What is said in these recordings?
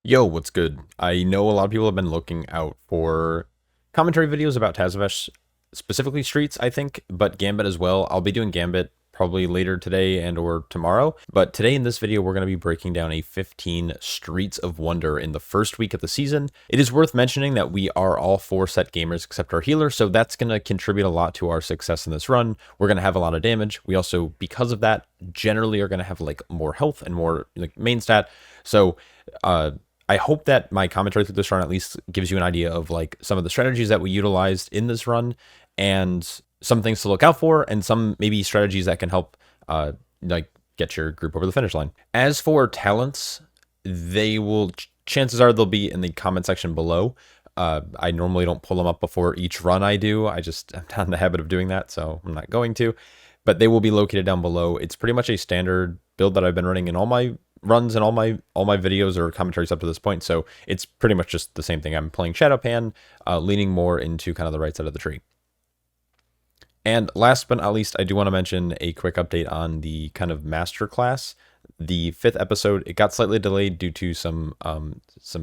Yo, what's good? I know a lot of people have been looking out for commentary videos about Tazavesh, specifically Streets, I think, but Gambit as well. I'll be doing Gambit probably later today and or tomorrow. But today in this video, we're going to be breaking down a 15 Streets of Wonder in the first week of the season. It is worth mentioning that we are all 4-set gamers except our healer, so that's going to contribute a lot to our success in this run. We're going to have a lot of damage. We also, because of that, generally are going to have like more health and more like main stat. So, I hope that my commentary through this run at least gives you an idea of like some of the strategies that we utilized in this run and some things to look out for and some maybe strategies that can help like get your group over the finish line. As for talents, they will chances are they'll be in the comment section below. I normally don't pull them up before each run I do. I'm not in the habit of doing that, so I'm not going to. But they will be located down below. It's pretty much a standard build that I've been running in all my runs and all my videos or commentaries up to this point, so it's pretty much just the same thing. I'm playing Shado-pan, leaning more into kind of the right side of the tree. And last but not least, I do want to mention a quick update on the kind of master class. The 5th episode, it got slightly delayed due to some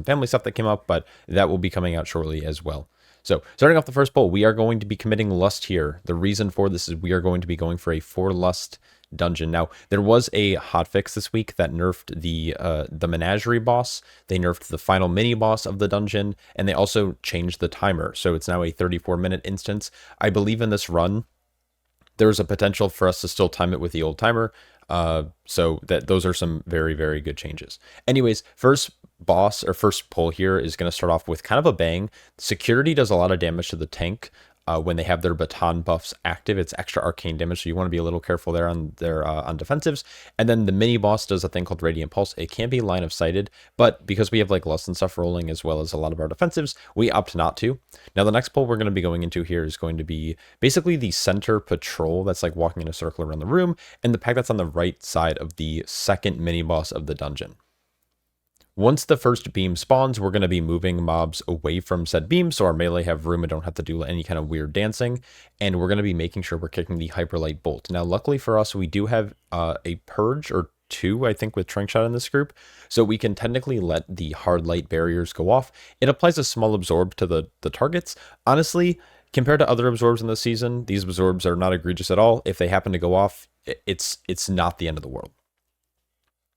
family stuff that came up, but that will be coming out shortly as well. So starting off the first poll, we are going to be committing lust here. The reason for this is we are going to be going for a 4 lust dungeon. Now, there was a hotfix this week that nerfed the Menagerie boss. They nerfed the final mini boss of the dungeon, and they also changed the timer. So it's now a 34-minute instance. I believe in this run, there's a potential for us to still time it with the old timer. So that those are some very, very good changes. Anyways, first poll here is going to start off with kind of a bang. Security does a lot of damage to the tank. When they have their baton buffs active, it's extra arcane damage, so you want to be a little careful there on their on defensives. And then the mini boss does a thing called Radiant Pulse. It can be line of sighted, but because we have like lust and stuff rolling as well as a lot of our defensives, we opt not to. Now the next pull we're going to be going into here is going to be basically the center patrol that's like walking in a circle around the room, and the pack that's on the right side of the second mini boss of the dungeon. Once the first beam spawns, we're going to be moving mobs away from said beam so our melee have room and don't have to do any kind of weird dancing. And we're going to be making sure we're kicking the Hyperlight Bolt. Now, luckily for us, we do have a Purge or 2, I think, with Trank Shot in this group. So we can technically let the hard light barriers go off. It applies a small absorb to the targets. Honestly, compared to other absorbs in this season, these absorbs are not egregious at all. If they happen to go off, it's not the end of the world.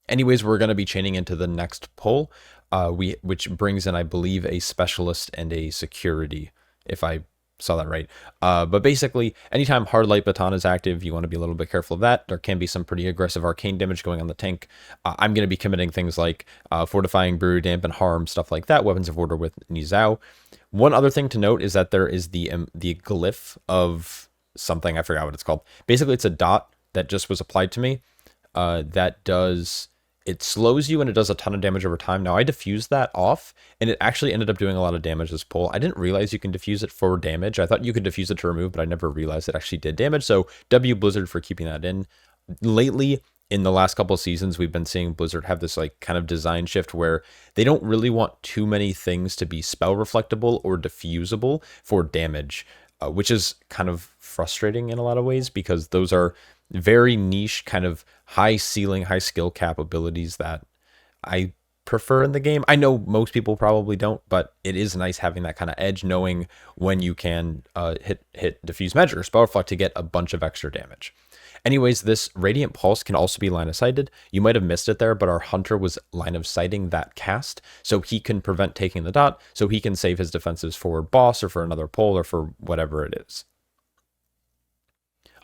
Anyways, we're going to be chaining into the next pull, which brings in, I believe, a specialist and a security, if I saw that right. But basically, anytime hard light baton is active, you want to be a little bit careful of that. There can be some pretty aggressive arcane damage going on the tank. I'm going to be committing things like fortifying brew, dampen harm, stuff like that. Weapons of order with Nizao. One other thing to note is that there is the glyph of something, I forgot what it's called. Basically, it's a dot that just was applied to me. It slows you and it does a ton of damage over time. Now I diffused that off and it actually ended up doing a lot of damage this pull. I didn't realize you can diffuse it for damage. I thought you could diffuse it to remove, but I never realized it actually did damage. So W Blizzard for keeping that in. Lately, in the last couple of seasons, we've been seeing Blizzard have this like kind of design shift where they don't really want too many things to be spell reflectable or diffusable for damage, which is kind of frustrating in a lot of ways because those are very niche, kind of high ceiling, high skill cap abilities that I prefer in the game. I know most people probably don't, but it is nice having that kind of edge, knowing when you can hit diffuse measure, spell reflect to get a bunch of extra damage. Anyways, this Radiant Pulse can also be line of sighted. You might have missed it there, but our hunter was line of sighting that cast, so he can prevent taking the dot, so he can save his defenses for boss or for another pull or for whatever it is.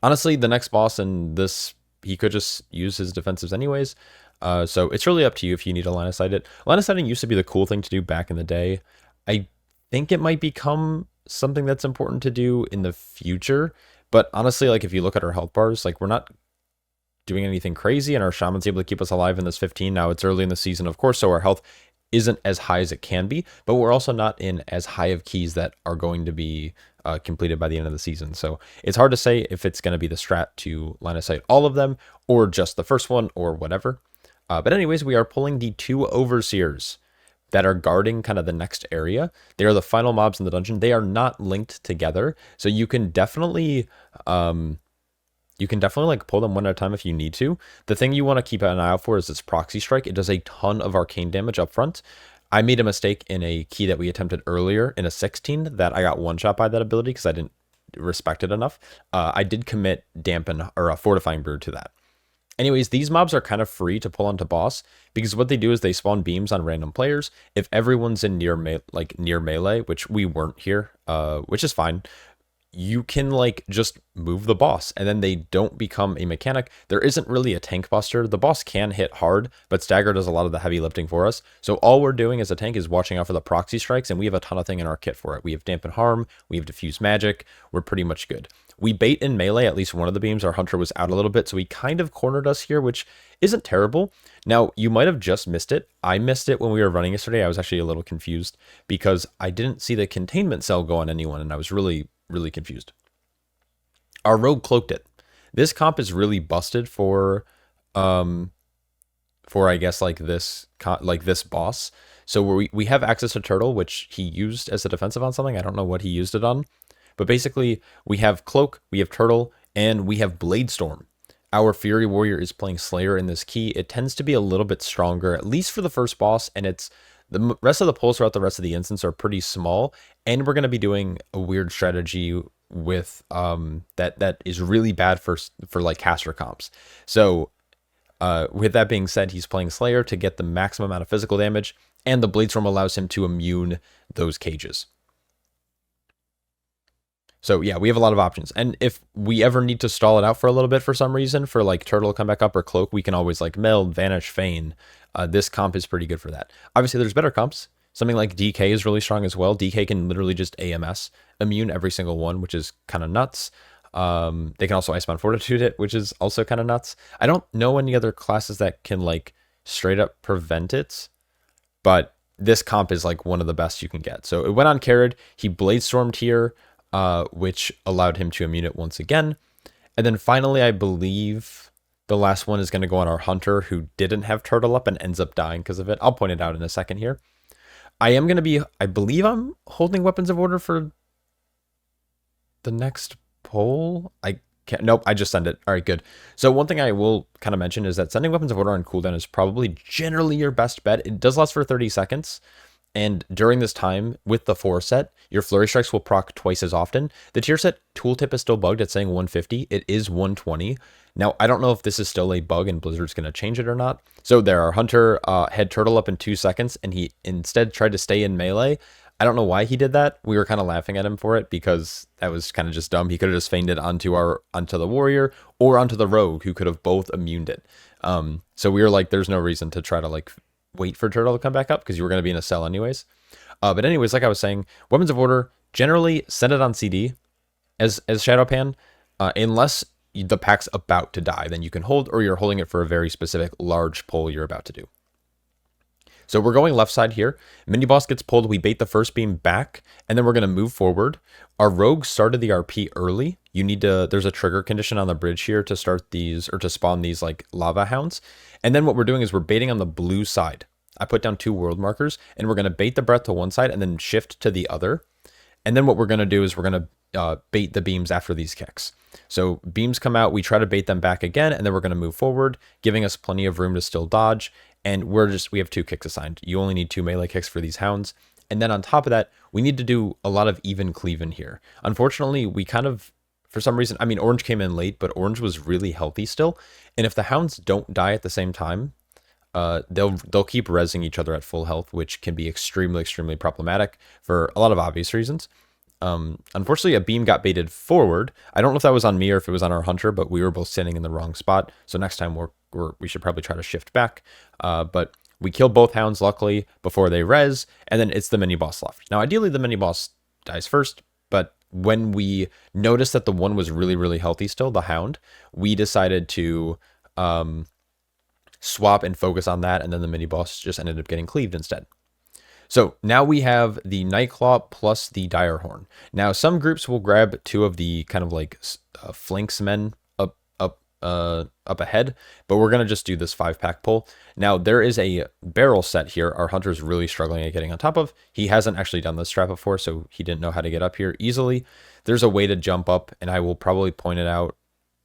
Honestly, the next boss in this, he could just use his defensives anyways. So it's really up to you if you need to line of sight it. Line of sighting used to be the cool thing to do back in the day. I think it might become something that's important to do in the future. But honestly, like if you look at our health bars, like we're not doing anything crazy and our shaman's able to keep us alive in this 15. Now it's early in the season, of course, so our health isn't as high as it can be, but we're also not in as high of keys that are going to be completed by the end of the season. So it's hard to say if it's going to be the strat to line of sight all of them or just the first one or whatever. But anyways, we are pulling the 2 overseers that are guarding kind of the next area. They are the final mobs in the dungeon. They are not linked together, so you can definitely like pull them one at a time if you need to. The thing you want to keep an eye out for is this proxy strike. It does a ton of arcane damage up front. I made a mistake in a key that we attempted earlier in a 16 that I got one shot by that ability because I didn't respect it enough. I did commit dampen or a fortifying brew to that. Anyways, these mobs are kind of free to pull onto boss because what they do is they spawn beams on random players. If everyone's in near melee, which we weren't here, which is fine, you can like just move the boss and then they don't become a mechanic. There isn't really a tank buster. The boss can hit hard, but Stagger does a lot of the heavy lifting for us. So all we're doing as a tank is watching out for the proxy strikes, and we have a ton of thing in our kit for it. We have dampen harm, we have diffuse magic. We're pretty much good. We bait in melee at least one of the beams. Our hunter was out a little bit, so he kind of cornered us here, which isn't terrible. Now, you might have just missed it. I missed it when we were running yesterday. I was actually a little confused because I didn't see the containment cell go on anyone, and I was really confused. Our rogue cloaked it. This comp is really busted for I guess like this boss. So we have access to turtle, which he used as a defensive on something. I don't know what he used it on, but basically we have cloak, we have turtle, and we have blade storm. Our Fury Warrior is playing Slayer in this key. It tends to be a little bit stronger, at least for the first boss, and it's the rest of the pulls throughout the rest of the instance are pretty small, and we're going to be doing a weird strategy with that is really bad for like caster comps. So with that being said, he's playing Slayer to get the maximum amount of physical damage, and the Blade Storm allows him to immune those cages. So yeah, we have a lot of options. And if we ever need to stall it out for a little bit for some reason, for like Turtle to come back up or Cloak, we can always like Meld, Vanish, Feign. This comp is pretty good for that. Obviously, there's better comps. Something like DK is really strong as well. DK can literally just AMS immune every single one, which is kind of nuts. They can also Icebound Fortitude it, which is also kind of nuts. I don't know any other classes that can like straight up prevent it, but this comp is like one of the best you can get. So it went on Carrot. He Blade Stormed here, which allowed him to immune it once again. And then finally, I believe the last one is going to go on our Hunter, who didn't have Turtle up and ends up dying because of it. I'll point it out in a second here. I believe I'm holding Weapons of Order for the next poll. Nope, I just send it. All right, good. So one thing I will kind of mention is that sending Weapons of Order on cooldown is probably generally your best bet. It does last for 30 seconds. And during this time, with the 4 set, your Flurry Strikes will proc twice as often. The tier set tooltip is still bugged at saying 150. It is 120. Now, I don't know if this is still a bug and Blizzard's going to change it or not. So there, our Hunter had Turtle up in 2 seconds, and he instead tried to stay in melee. I don't know why he did that. We were kind of laughing at him for it because that was kind of just dumb. He could have just feigned it onto the Warrior or onto the Rogue, who could have both immuned it. So we were like, there's no reason to try to like wait for Turtle to come back up because you were going to be in a cell anyways. But anyways, like I was saying, Weapons of Order, generally send it on CD as Shado-pan, unless the pack's about to die, then you can hold, or you're holding it for a very specific large pull you're about to do. So we're going left side here. Mini boss gets pulled. We bait the first beam back, and then we're going to move forward. Our rogue started the RP early. There's a trigger condition on the bridge here to start these, or to spawn these like lava hounds. And then what we're doing is we're baiting on the blue side. I put down 2 world markers, and we're going to bait the breath to one side and then shift to the other. And then what we're going to do is we're going to bait the beams after these kicks. So beams come out, we try to bait them back again, and then we're going to move forward, giving us plenty of room to still dodge. And we have 2 kicks assigned. You only need 2 melee kicks for these hounds. And then on top of that, we need to do a lot of even cleaving here. Unfortunately, we kind of, for some reason, I mean, Orange came in late, but Orange was really healthy still. And if the hounds don't die at the same time, they'll keep rezzing each other at full health, which can be extremely problematic for a lot of obvious reasons. Unfortunately, a beam got baited forward. I don't know if that was on me or if it was on our Hunter, but we were both standing in the wrong spot. So next time we should probably try to shift back. But we killed both hounds, luckily, before they res, and then it's the mini boss left. Now, ideally, the mini boss dies first, but when we noticed that the one was really healthy still, the hound, we decided to swap and focus on that, and then the mini boss just ended up getting cleaved instead. So now we have the Nightclaw plus the Dire Horn. Now some groups will grab 2 of the kind of like flanks men up ahead, but we're going to just do this 5-pack pull. Now there is a barrel set here our Hunter's really struggling at getting on top of. He hasn't actually done this strat before, so he didn't know how to get up here easily. There's a way to jump up, and I will probably point it out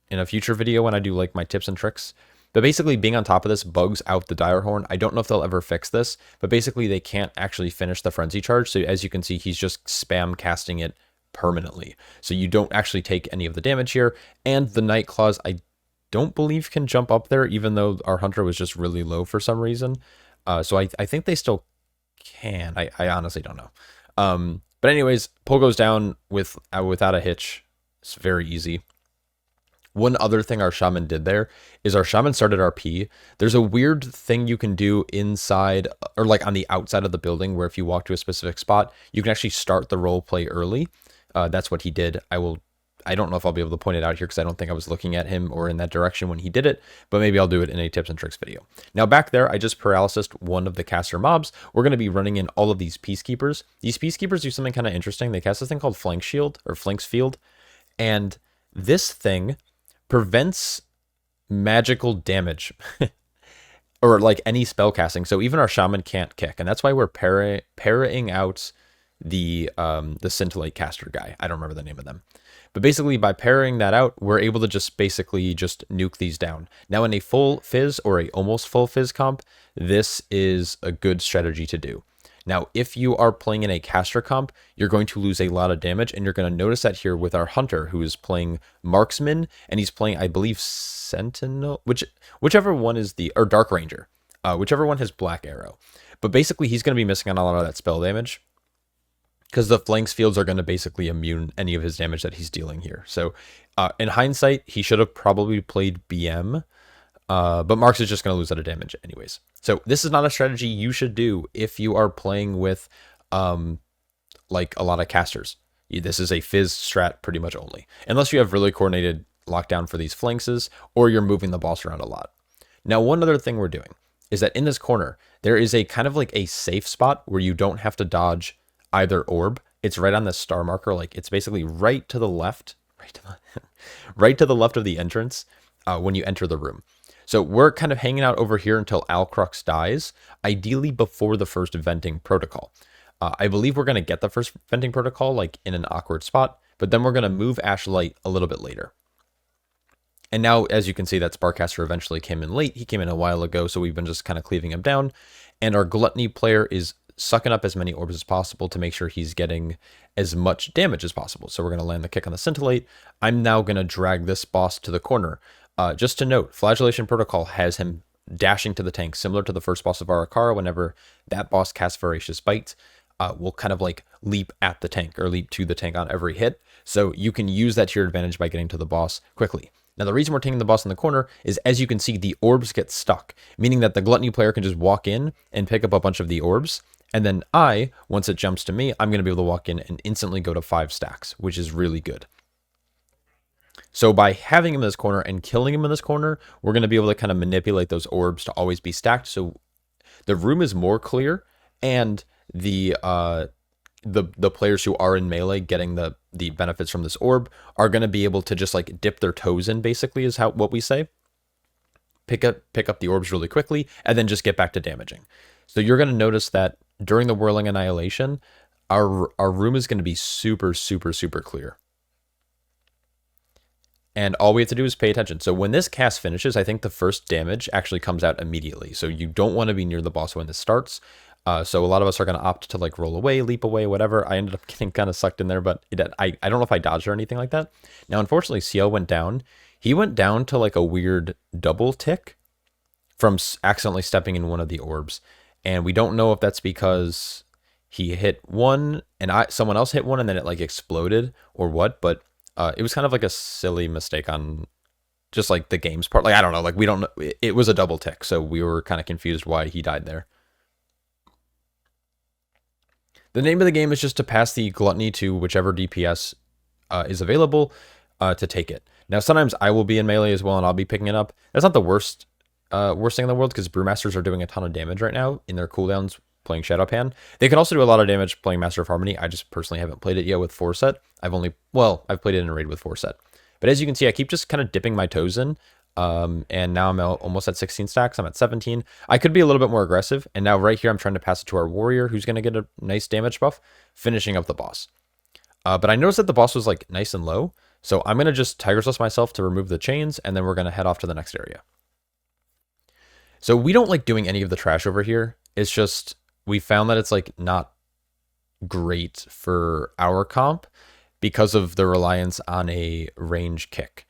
in a future video when I do like my tips and tricks. But basically, being on top of this bugs out the dire horn. I don't know if they'll ever fix this, but basically they can't actually finish the frenzy charge. So as you can see, he's just spam casting it permanently. So you don't actually take any of the damage here. And the Night Claws, I don't believe can jump up there, even though our Hunter was just really low for some reason. So I think they still can. I honestly don't know. But anyways, pull goes down without a hitch. It's very easy. One other thing our shaman did there is our shaman started RP. There's a weird thing you can do inside, or like on the outside of the building, where if you walk to a specific spot, you can actually start the role play early. That's what he did. I don't know if I'll be able to point it out here because I don't think I was looking at him or in that direction when he did it, but maybe I'll do it in a tips and tricks video. Now back there, I just paralysis one of the caster mobs. We're going to be running in all of these peacekeepers. These peacekeepers do something kind of interesting. They cast this thing called Flank Shield or Flanks Field, and this thing prevents magical damage or like any spell casting. So even our shaman can't kick, and that's why we're parrying out the scintillate caster guy. I don't remember the name of them. But basically, by parrying that out, we're able to just basically just nuke these down. Now, in a full fizz or a almost full fizz comp, this is a good strategy to do. Now, if you are playing in a caster comp, you're going to lose a lot of damage, and you're going to notice that here with our Hunter, who is playing Marksman, and he's playing, I believe, Sentinel, whichever one is or Dark Ranger, whichever one has Black Arrow. But basically, he's going to be missing on a lot of that spell damage, because the flanks fields are going to basically immune any of his damage that he's dealing here. So in hindsight, he should have probably played BM, but Marks is just going to lose out of damage anyways. So this is not a strategy you should do if you are playing with like a lot of casters. This is a fizz strat pretty much only, unless you have really coordinated lockdown for these flanks, or you're moving the boss around a lot. Now, one other thing we're doing is that in this corner, there is a kind of like a safe spot where you don't have to dodge either orb. It's right on the star marker. Like it's basically right to the left, right to the left of the entrance when you enter the room. So we're kind of hanging out over here until Alcrux dies, ideally before the first venting protocol. I believe we're going to get the first venting protocol like in an awkward spot, but then we're going to move Ashlight a little bit later. And now, as you can see, that Sparkcaster eventually came in late. He came in a while ago, so we've been just kind of cleaving him down. And our Gluttony player is sucking up as many orbs as possible to make sure he's getting as much damage as possible. So we're going to land the kick on the Scintillate. I'm now going to drag this boss to the corner. Just to note, Flagellation Protocol has him dashing to the tank, similar to the first boss of Arakara. Whenever that boss casts Voracious Bite, will kind of like leap at the tank or leap to the tank on every hit. So you can use that to your advantage by getting to the boss quickly. Now, the reason we're taking the boss in the corner is, as you can see, the orbs get stuck, meaning that the Gluttony player can just walk in and pick up a bunch of the orbs. And then once it jumps to me, I'm going to be able to walk in and instantly go to 5 stacks, which is really good. So by having him in this corner and killing him in this corner, we're going to be able to kind of manipulate those orbs to always be stacked. So the room is more clear, and the players who are in melee getting the benefits from this orb are going to be able to just like dip their toes in, basically, is what we say. Pick up the orbs really quickly and then just get back to damaging. So you're going to notice that during the Whirling Annihilation, our room is going to be super, super, super clear. And all we have to do is pay attention. So when this cast finishes, I think the first damage actually comes out immediately. So you don't want to be near the boss when this starts. So a lot of us are going to opt to like roll away, leap away, whatever. I ended up getting kind of sucked in there, but I don't know if I dodged or anything like that. Now, unfortunately, CL went down. He went down to like a weird double tick from accidentally stepping in one of the orbs. And we don't know if that's because he hit one and someone else hit one and then it like exploded or what, but it was kind of like a silly mistake on just like the game's part. Like, I don't know, like we don't know. It was a double tick, so we were kind of confused why he died there. The name of the game is just to pass the Gluttony to whichever DPS is available to take it. Now, sometimes I will be in melee as well, and I'll be picking it up. That's not the worst thing in the world, because Brewmasters are doing a ton of damage right now in their cooldowns playing Shado-pan. They can also do a lot of damage playing Master of Harmony. I just personally haven't played it yet with 4-set. I've played it in a raid with 4-set. But as you can see, I keep just kind of dipping my toes in. And now I'm almost at 16 stacks. I'm at 17. I could be a little bit more aggressive. And now right here, I'm trying to pass it to our warrior, who's going to get a nice damage buff, finishing up the boss. But I noticed that the boss was like nice and low. So I'm going to just Tiger's Lust myself to remove the chains, and then we're going to head off to the next area. So we don't like doing any of the trash over here. It's just we found that it's like not great for our comp because of the reliance on a range kick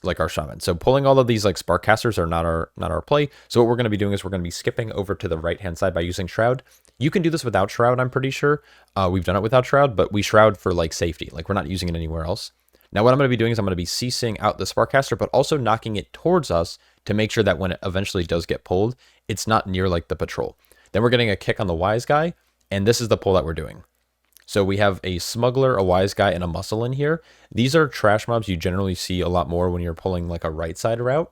like our shaman. So pulling all of these like spark casters are not our play. So what we're going to be doing is we're going to be skipping over to the right hand side by using shroud. You can do this without shroud, I'm pretty sure. We've done it without shroud, but we shroud for like safety. Like we're not using it anywhere else. Now what I'm going to be doing is I'm going to be CCing out the spark caster, but also knocking it towards us to make sure that when it eventually does get pulled, it's not near like the patrol. Then we're getting a kick on the wise guy, and this is the pull that we're doing. So we have a smuggler, a wise guy, and a muscle in here. These are trash mobs you generally see a lot more when you're pulling like a right side route,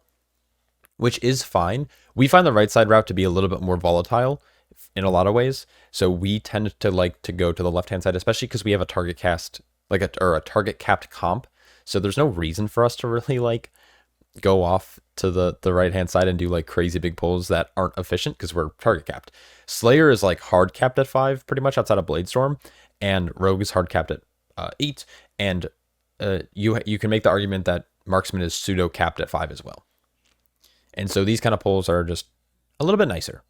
which is fine. We find the right side route to be a little bit more volatile in a lot of ways. So we tend to like to go to the left hand side, especially because we have a target cast, like a target capped comp. So there's no reason for us to really like go off to the right hand side and do like crazy big pulls that aren't efficient because we're target capped. Slayer is like hard capped at 5 pretty much outside of Bladestorm, and Rogue is hard capped at 8, and you can make the argument that Marksman is pseudo capped at 5 as well. And so these kind of pulls are just a little bit nicer.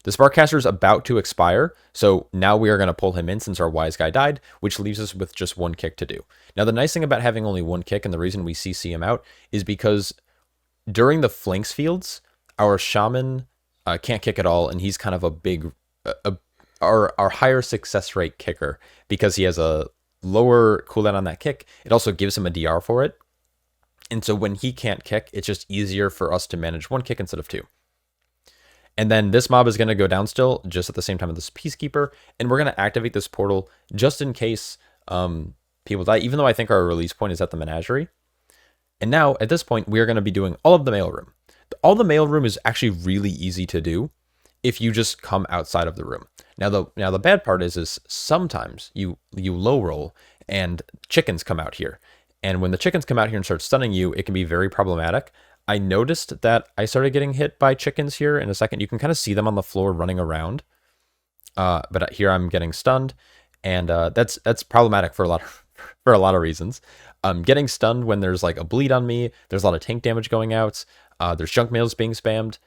The Sparkcaster is about to expire, so now we are going to pull him in since our wise guy died, which leaves us with just one kick to do. Now the nice thing about having only one kick, and the reason we CC him out, is because during the flanks fields, our shaman can't kick at all, and he's kind of a big, our higher success rate kicker because he has a lower cooldown on that kick. It also gives him a DR for it, and so when he can't kick, it's just easier for us to manage one kick instead of 2. And then this mob is going to go down still just at the same time as this Peacekeeper, and we're going to activate this portal just in case people die, even though I think our release point is at the Menagerie. And now, at this point, we are going to be doing all of the Mailroom. All the Mailroom is actually really easy to do if you just come outside of the room. Now the bad part is sometimes you low roll and chickens come out here. And when the chickens come out here and start stunning you, it can be very problematic. I noticed that I started getting hit by chickens here in a second. You can kind of see them on the floor running around. But here I'm getting stunned, and that's problematic for a lot of reasons. Getting stunned when there's like a bleed on me, there's a lot of tank damage going out, there's junk mails being spammed.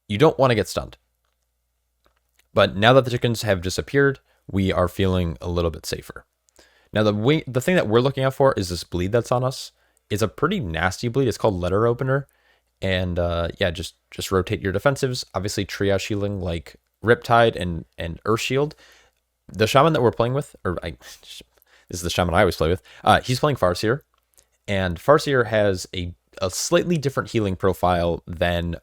You don't want to get stunned. But now that the chickens have disappeared, we are feeling a little bit safer. Now the thing that we're looking out for is this bleed that's on us. It's a pretty nasty bleed. It's called Letter Opener. And yeah, just rotate your defensives. Obviously triage healing like Riptide and Earth Shield. The shaman that we're playing with, this is the shaman I always play with, he's playing Farseer. And Farseer has a slightly different healing profile than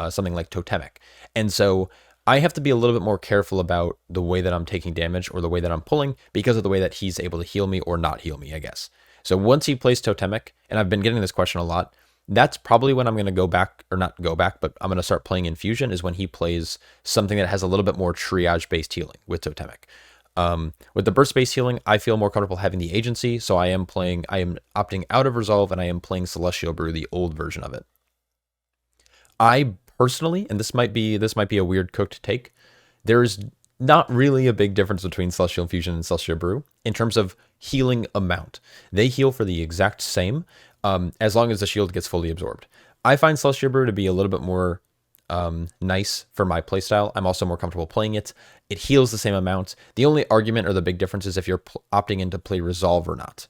something like Totemic. And so I have to be a little bit more careful about the way that I'm taking damage or the way that I'm pulling because of the way that he's able to heal me or not heal me, I guess. So once he plays Totemic, and I've been getting this question a lot, that's probably when I'm going to go back, or not go back, but I'm going to start playing Infusion, is when he plays something that has a little bit more triage-based healing with Totemic. With the burst-based healing, I feel more comfortable having the agency, so I am opting out of Resolve, and I am playing Celestial Brew, the old version of it. I personally, and this might be a weird cooked take, there's not really a big difference between Celestial Infusion and Celestial Brew in terms of healing amount. They heal for the exact same, as long as the shield gets fully absorbed. I find Celestial Brew to be a little bit more nice for my playstyle. I'm also more comfortable playing it. It heals the same amount. The only argument or the big difference is if you're opting in to play Resolve or not.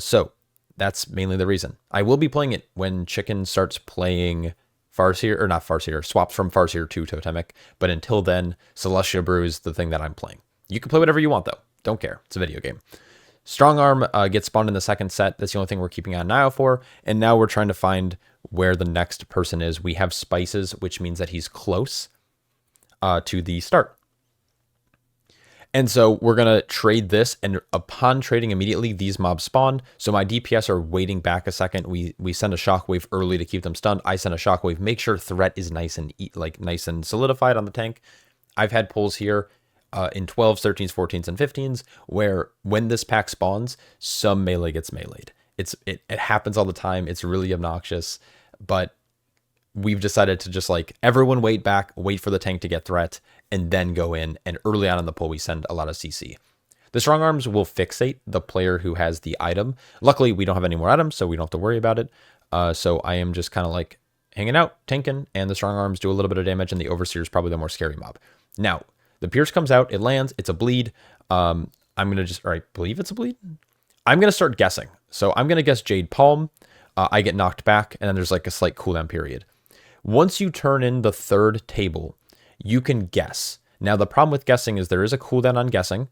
So that's mainly the reason. I will be playing it when Chicken starts playing Farseer, or not Farseer, swaps from Farseer to Totemic. But until then, Celestial Brew is the thing that I'm playing. You can play whatever you want though. Don't care. It's a video game. Strong Arm gets spawned in the second set. That's the only thing we're keeping an eye out for. And now we're trying to find where the next person is. We have Spices, which means that he's close to the start. And so we're going to trade this. And upon trading immediately, these mobs spawn. So my DPS are waiting back a second. We send a shockwave early to keep them stunned. I send a shockwave. Make sure threat is nice and solidified on the tank. I've had pulls here in 12s, 13s, 14s, and 15s, where when this pack spawns, some melee gets meleeed. It happens all the time. It's really obnoxious, but we've decided to just like everyone wait back, wait for the tank to get threat, and then go in. And early on in the pull, we send a lot of CC. The Strong Arms will fixate the player who has the item. Luckily, we don't have any more items, so we don't have to worry about it. So I am just kind of like hanging out, tanking, and the strong arms do a little bit of damage, and the overseer is probably the more scary mob. Now, the pierce comes out, it lands, it's a bleed. I'm going to I believe it's a bleed. I'm going to start guessing. So I'm going to guess Jade Palm. I get knocked back, and then there's like a slight cooldown period. Once you turn in the third table, you can guess. Now, the problem with guessing is there is a cooldown on guessing.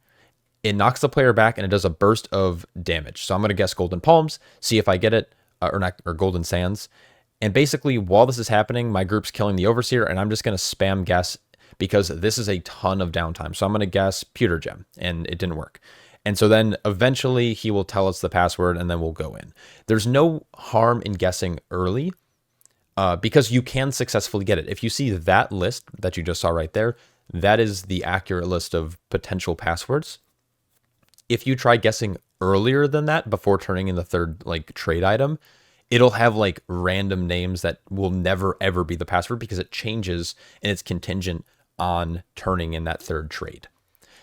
It knocks the player back, and it does a burst of damage. So I'm going to guess Golden Palms, see if I get it, or Golden Sands. And basically, while this is happening, my group's killing the Overseer, and I'm just going to spam guess because this is a ton of downtime. So I'm going to guess Pewter Gem, and it didn't work. And so then eventually he will tell us the password, and then we'll go in. There's no harm in guessing early because you can successfully get it. If you see that list that you just saw right there, that is the accurate list of potential passwords. If you try guessing earlier than that, before turning in the third like trade item, it'll have like random names that will never ever be the password because it changes and it's contingent on turning in that third trade.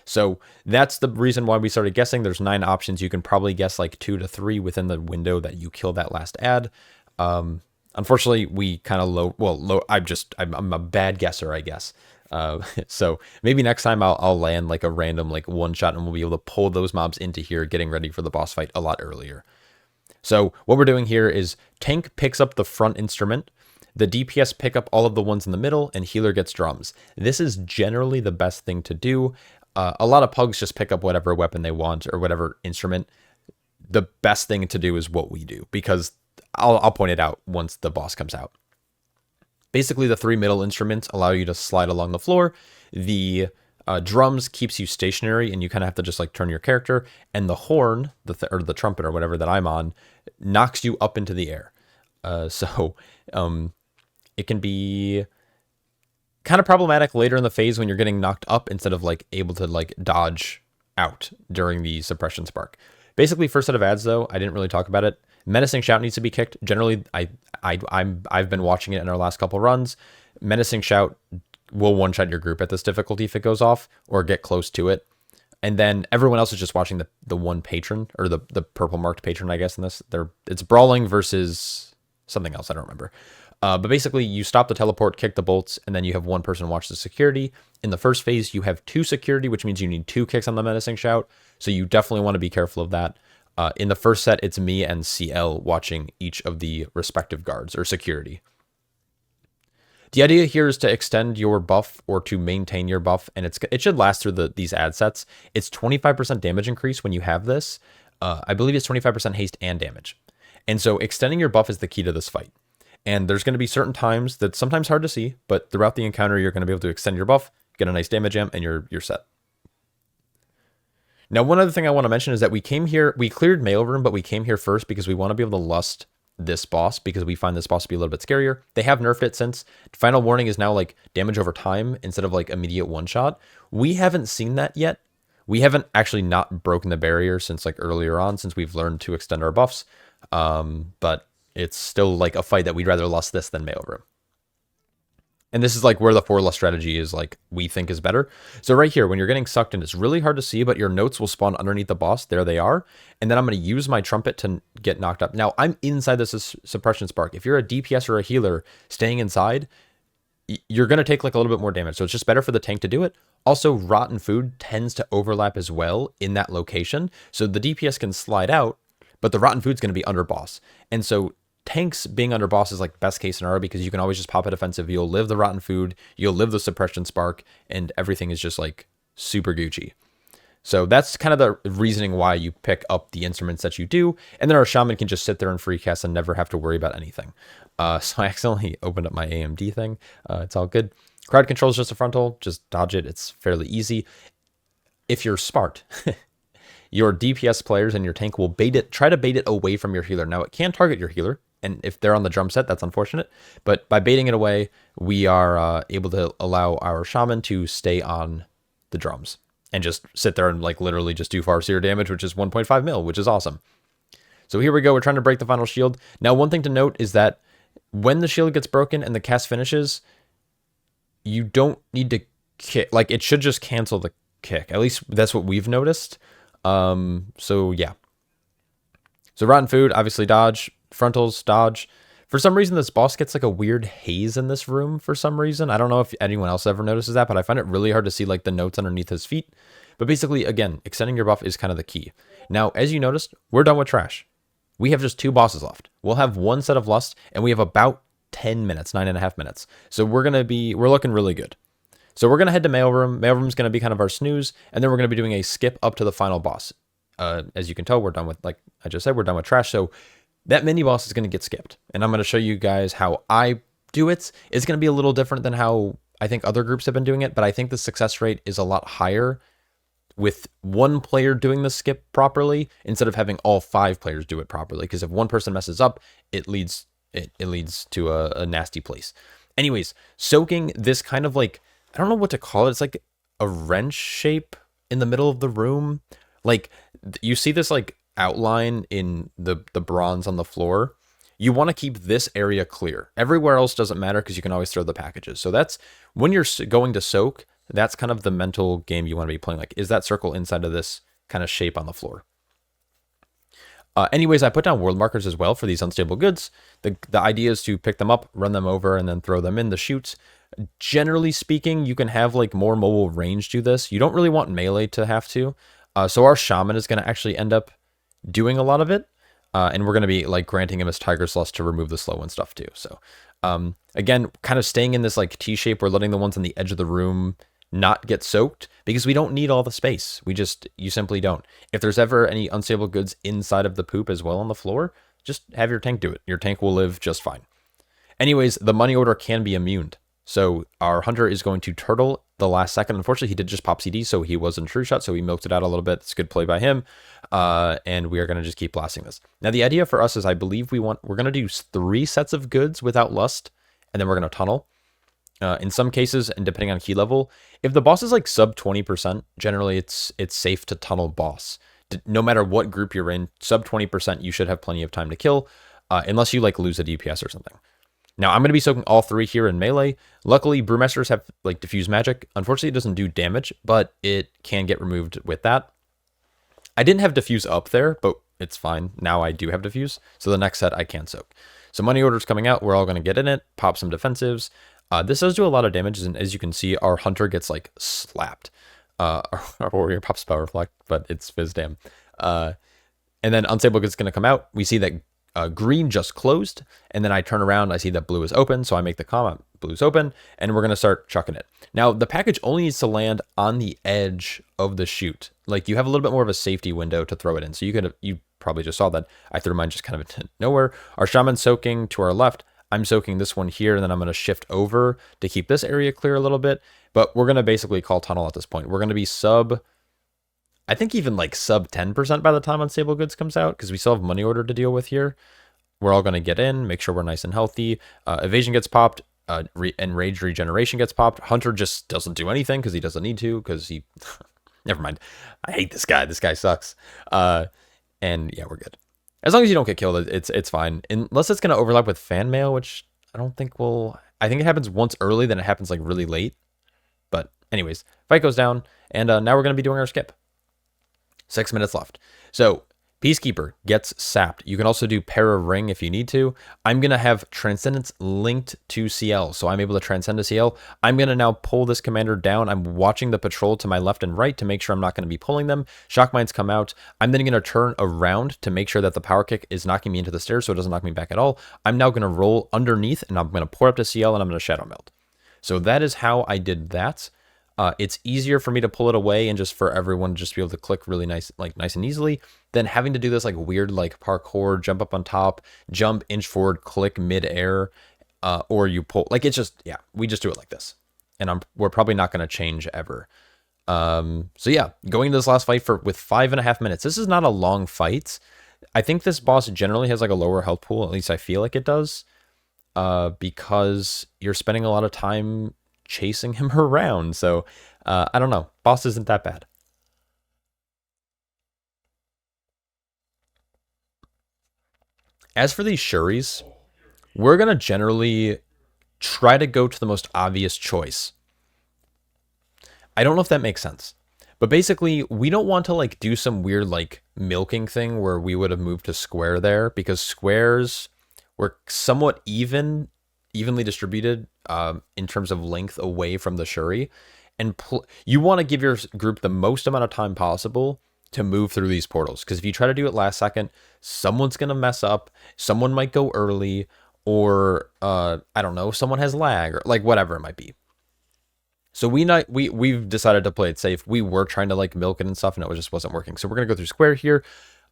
So that's the reason why we started guessing. There's 9 options. You can probably guess like 2 to 3 within the window that you kill that last ad. Unfortunately, we kind of I'm a bad guesser, I guess. So maybe next time I'll land like a random like one shot, and we'll be able to pull those mobs into here, getting ready for the boss fight a lot earlier. So what we're doing here is tank picks up the front instrument, the DPS pick up all of the ones in the middle, and healer gets drums. This is generally the best thing to do. A lot of pugs just pick up whatever weapon they want or whatever instrument. The best thing to do is what we do, because I'll point it out once the boss comes out. Basically, the 3 middle instruments allow you to slide along the floor. The drums keeps you stationary, and you kind of have to just like turn your character. And the horn, or the trumpet or whatever that I'm on, knocks you up into the air. So it can be kind of problematic later in the phase when you're getting knocked up instead of like able to like dodge out during the suppression spark. Basically, first set of ads though, I didn't really talk about it. Menacing Shout needs to be kicked. Generally, I've been watching it in our last couple runs. Menacing Shout will one-shot your group at this difficulty if it goes off, or get close to it. And then everyone else is just watching the one patron, or the purple marked patron, I guess, in this. It's brawling versus something else, I don't remember. But basically, you stop the teleport, kick the bolts, and then you have one person watch the security. In the first phase, you have 2 security, which means you need 2 kicks on the Menacing Shout. So you definitely want to be careful of that. In the first set, it's me and CL watching each of the respective guards or security. The idea here is to extend your buff or to maintain your buff, and it should last through these ad sets. It's 25% damage increase when you have this. I believe it's 25% haste and damage. And so extending your buff is the key to this fight. And there's going to be certain times that's sometimes hard to see, but throughout the encounter, you're going to be able to extend your buff, get a nice damage amp, and you're set. Now, one other thing I want to mention is that we cleared Mailroom, but we came here first because we want to be able to lust this boss, because we find this boss to be a little bit scarier. They have nerfed it since. Final Warning is now like damage over time instead of like immediate one-shot. We haven't seen that yet. We haven't actually not broken the barrier since like earlier on, since we've learned to extend our buffs. But it's still like a fight that we'd rather lust this than Mailroom. And this is like where the 4 lust strategy is like we think is better. So right here, when you're getting sucked in, it's really hard to see, but your notes will spawn underneath the boss. There they are. And then I'm going to use my trumpet to get knocked up. Now I'm inside this suppression spark. If you're a DPS or a healer staying inside, you're going to take like a little bit more damage. So it's just better for the tank to do it. Also, rotten food tends to overlap as well in that location. So the DPS can slide out, but the rotten food's going to be under boss. And so tanks being under boss is like best case scenario, because you can always just pop a defensive. You'll live the rotten food, you'll live the suppression spark, and everything is just like super Gucci. So that's kind of the reasoning why you pick up the instruments that you do. And then our shaman can just sit there and free cast and never have to worry about anything. So I accidentally opened up my AMD thing. It's all good. Crowd control is just a frontal, just dodge it. It's fairly easy. If you're smart, your DPS players and your tank will try to bait it away from your healer. Now it can target your healer, and if they're on the drum set, that's unfortunate. But by baiting it away, we are able to allow our shaman to stay on the drums and just sit there and like literally just do Farseer damage, which is 1.5 mil, which is awesome. So here we go. We're trying to break the final shield. Now, one thing to note is that when the shield gets broken and the cast finishes, you don't need to kick. Like, it should just cancel the kick. At least that's what we've noticed. So yeah. So rotten food, obviously dodge. Frontals, dodge. For some reason, this boss gets like a weird haze in this room for some reason. I don't know if anyone else ever notices that, but I find it really hard to see like the notes underneath his feet. But basically, again, extending your buff is kind of the key. Now, as you noticed, we're done with trash. We have just 2 bosses left. We'll have 1 set of lust, and we have about 10 minutes, 9.5 minutes. So we're looking really good. So we're going to head to Mailroom. Mailroom's going to be kind of our snooze, and then we're going to be doing a skip up to the final boss. As you can tell, we're done with, like I just said, we're done with trash. So that mini boss is going to get skipped. And I'm going to show you guys how I do it. It's going to be a little different than how I think other groups have been doing it, but I think the success rate is a lot higher with 1 player doing the skip properly instead of having all 5 players do it properly. Because if 1 person messes up, it leads to a nasty place. Anyways, soaking this kind of like, I don't know what to call it. It's like a wrench shape in the middle of the room. Like you see this like outline in the bronze on the floor. You want to keep this area clear. Everywhere else doesn't matter because you can always throw the packages. So that's when you're going to soak, that's kind of the mental game you want to be playing. Like, is that circle inside of this kind of shape on the floor? Anyways, I put down world markers as well for these unstable goods. The idea is to pick them up, run them over, and then throw them in the chutes. Generally speaking, you can have like more mobile range do this. You don't really want melee to have to. So our shaman is going to actually end up doing a lot of it. And we're going to be like granting him his Tiger's Lust to remove the slow and stuff too. So again, kind of staying in this like T shape. We're letting the ones on the edge of the room not get soaked because we don't need all the space. You simply don't. If there's ever any unstable goods inside of the poop as well on the floor, just have your tank do it. Your tank will live just fine. Anyways, the money order can be immuned. So our hunter is going to turtle the last second. Unfortunately, he did just pop CD, so he was in true shot, so he milked it out a little bit. It's a good play by him. And we are going to just keep blasting this. Now, the idea for us is I believe we're going to do 3 sets of goods without lust, and then we're going to tunnel. In some cases, and depending on key level, if the boss is like sub 20%, generally it's safe to tunnel boss. No matter what group you're in, sub 20%, you should have plenty of time to kill, unless you like lose a DPS or something. Now, I'm going to be soaking all 3 here in melee. Luckily, Brewmasters have like diffuse magic. Unfortunately, it doesn't do damage, but it can get removed with that. I didn't have diffuse up there, but it's fine. Now I do have diffuse, so the next set I can soak. So money order's coming out. We're all going to get in it, pop some defensives. This does do a lot of damage, and as you can see, our hunter gets like slapped. Our warrior pops power reflect, but it's fizz dam. And then unstable goods going to come out. We see that green just closed, and then I turn around, I see that blue is open, so I make the comment, blue's open, and we're going to start chucking it. Now, the package only needs to land on the edge of the chute. Like, you have a little bit more of a safety window to throw it in, so you probably just saw that. I threw mine just kind of into nowhere. Our shaman's soaking to our left. I'm soaking this one here, and then I'm going to shift over to keep this area clear a little bit, but we're going to basically call tunnel at this point. We're going to be I think even like sub 10% by the time unstable goods comes out, because we still have money order to deal with here. We're all going to get in, make sure we're nice and healthy. Evasion gets popped, and rage regeneration gets popped. Hunter just doesn't do anything because he doesn't need to, because he... Never mind. I hate this guy. This guy sucks. And yeah, we're good. As long as you don't get killed, it's fine. Unless it's going to overlap with fan mail, which I don't think will... I think it happens once early, then it happens like really late. But anyways, fight goes down, and now we're going to be doing our skip. 6 minutes left. So Peacekeeper gets sapped. You can also do Para Ring if you need to. I'm going to have Transcendence linked to CL, so I'm able to transcend to CL. I'm going to now pull this commander down. I'm watching the patrol to my left and right to make sure I'm not going to be pulling them. Shock Mines come out. I'm then going to turn around to make sure that the power kick is knocking me into the stairs so it doesn't knock me back at all. I'm now going to roll underneath, and I'm going to pour up to CL, and I'm going to Shadow Meld. So that is how I did that. It's easier for me to pull it away and just for everyone to just be able to click really nice, like nice and easily, than having to do this like weird like parkour, jump up on top, jump, inch forward, click mid-air, or you pull. Like it's just, yeah, we just do it like this. And we're probably not going to change ever. So yeah, going into this last fight with 5.5 minutes. This is not a long fight. I think this boss generally has like a lower health pool, at least I feel like it does, because you're spending a lot of time chasing him around. So I don't know, boss isn't that bad. As for these Shuris, we're gonna generally try to go to the most obvious choice. I don't know if that makes sense, but basically we don't want to like do some weird like milking thing where we would have moved to square there, because squares we're somewhat evenly distributed in terms of length away from the Shuri. And you want to give your group the most amount of time possible to move through these portals. Because if you try to do it last second, someone's going to mess up. Someone might go early. Or, I don't know, someone has lag. Or like whatever it might be. So we've decided to play it safe. We were trying to like milk it and stuff, and it just wasn't working. So we're going to go through square here.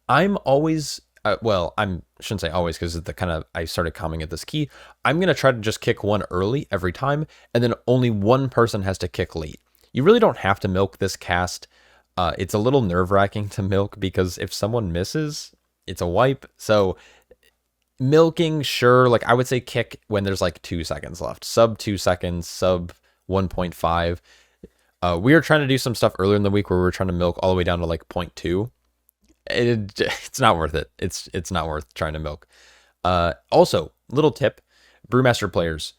I'm always... well, I shouldn't say always because the kind of I started calming at this key. I'm going to try to just kick one early every time, and then only one person has to kick late. You really don't have to milk this cast. It's a little nerve-wracking to milk because if someone misses, it's a wipe. So milking, sure, like I would say kick when there's like 2 seconds left. Sub 2 seconds, sub 1.5. We were trying to do some stuff earlier in the week where we were trying to milk all the way down to like 0.2. It's not worth it. It's not worth trying to milk. Also, little tip, Brewmaster players,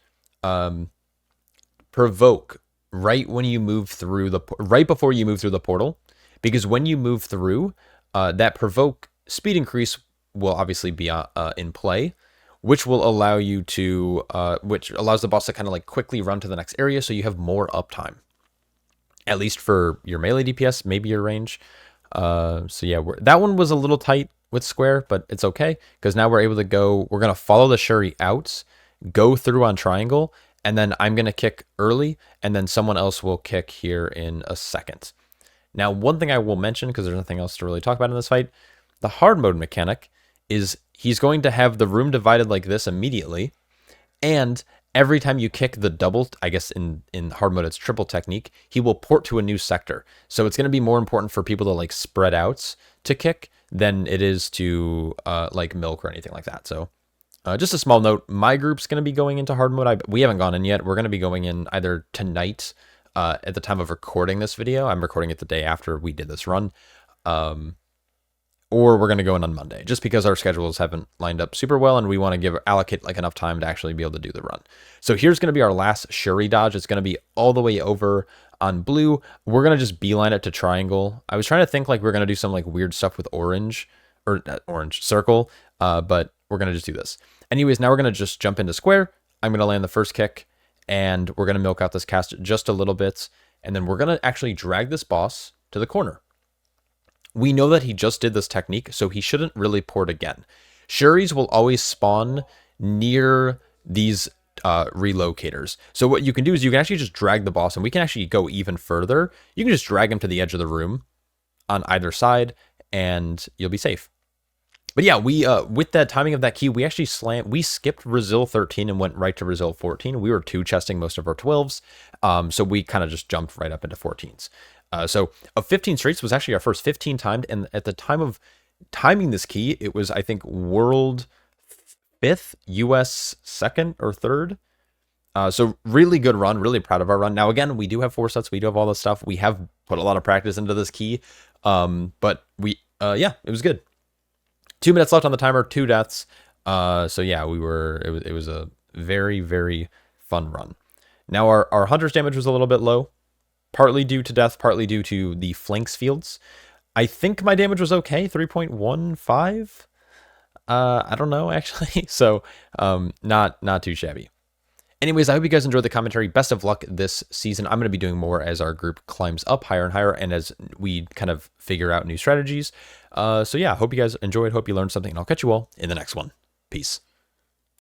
provoke right when you move through right before you move through the portal, because when you move through, that provoke speed increase will obviously be in play, which will allow you to which allows the boss to kind of like quickly run to the next area, so you have more uptime. At least for your melee DPS, maybe your range. So yeah, that one was a little tight with square, but it's okay because now we're able to go. We're gonna follow the Shuri out, go through on triangle, and then I'm gonna kick early, and then someone else will kick here in a second. Now, one thing I will mention, because there's nothing else to really talk about in this fight, the hard mode mechanic is he's going to have the room divided like this immediately, and every time you kick the double, I guess in hard mode it's triple technique, he will port to a new sector. So it's going to be more important for people to like spread out to kick than it is to like milk or anything like that. So just a small note, my group's going to be going into hard mode. We haven't gone in yet. We're going to be going in either tonight at the time of recording this video. I'm recording it the day after we did this run. Or we're going to go in on Monday, just because our schedules haven't lined up super well, and we want to allocate like enough time to actually be able to do the run. So here's going to be our last Shuri dodge. It's going to be all the way over on blue. We're going to just beeline it to triangle. I was trying to think like we're going to do some like weird stuff with orange, or orange circle, but we're going to just do this. Anyways, now we're going to just jump into square. I'm going to land the first kick, and we're going to milk out this cast just a little bit, and then we're going to actually drag this boss to the corner. We know that he just did this technique, so he shouldn't really port again. Shuris will always spawn near these relocators. So what you can do is you can actually just drag the boss, and we can actually go even further. You can just drag him to the edge of the room on either side, and you'll be safe. But yeah, we with that timing of that key, we actually skipped Brazil 13 and went right to Brazil 14. We were 2-chesting most of our 12s, so we kind of just jumped right up into 14s. So of 15 streaks was actually our first 15 timed, and at the time of timing this key, it was, I think, world 5th, US 2nd or 3rd. So really good run, really proud of our run. Now, again, we do have 4 sets, we do have all this stuff. We have put a lot of practice into this key, but yeah, it was good. 2 minutes left on the timer, 2 deaths. So yeah, it was a very, very fun run. Now our Hunter's damage was a little bit low. Partly due to death, partly due to the flanks fields. I think my damage was okay, 3.15. I don't know actually. So not too shabby. Anyways, I hope you guys enjoyed the commentary. Best of luck this season. I'm going to be doing more as our group climbs up higher and higher, and as we kind of figure out new strategies. So yeah, hope you guys enjoyed. Hope you learned something, and I'll catch you all in the next one. Peace.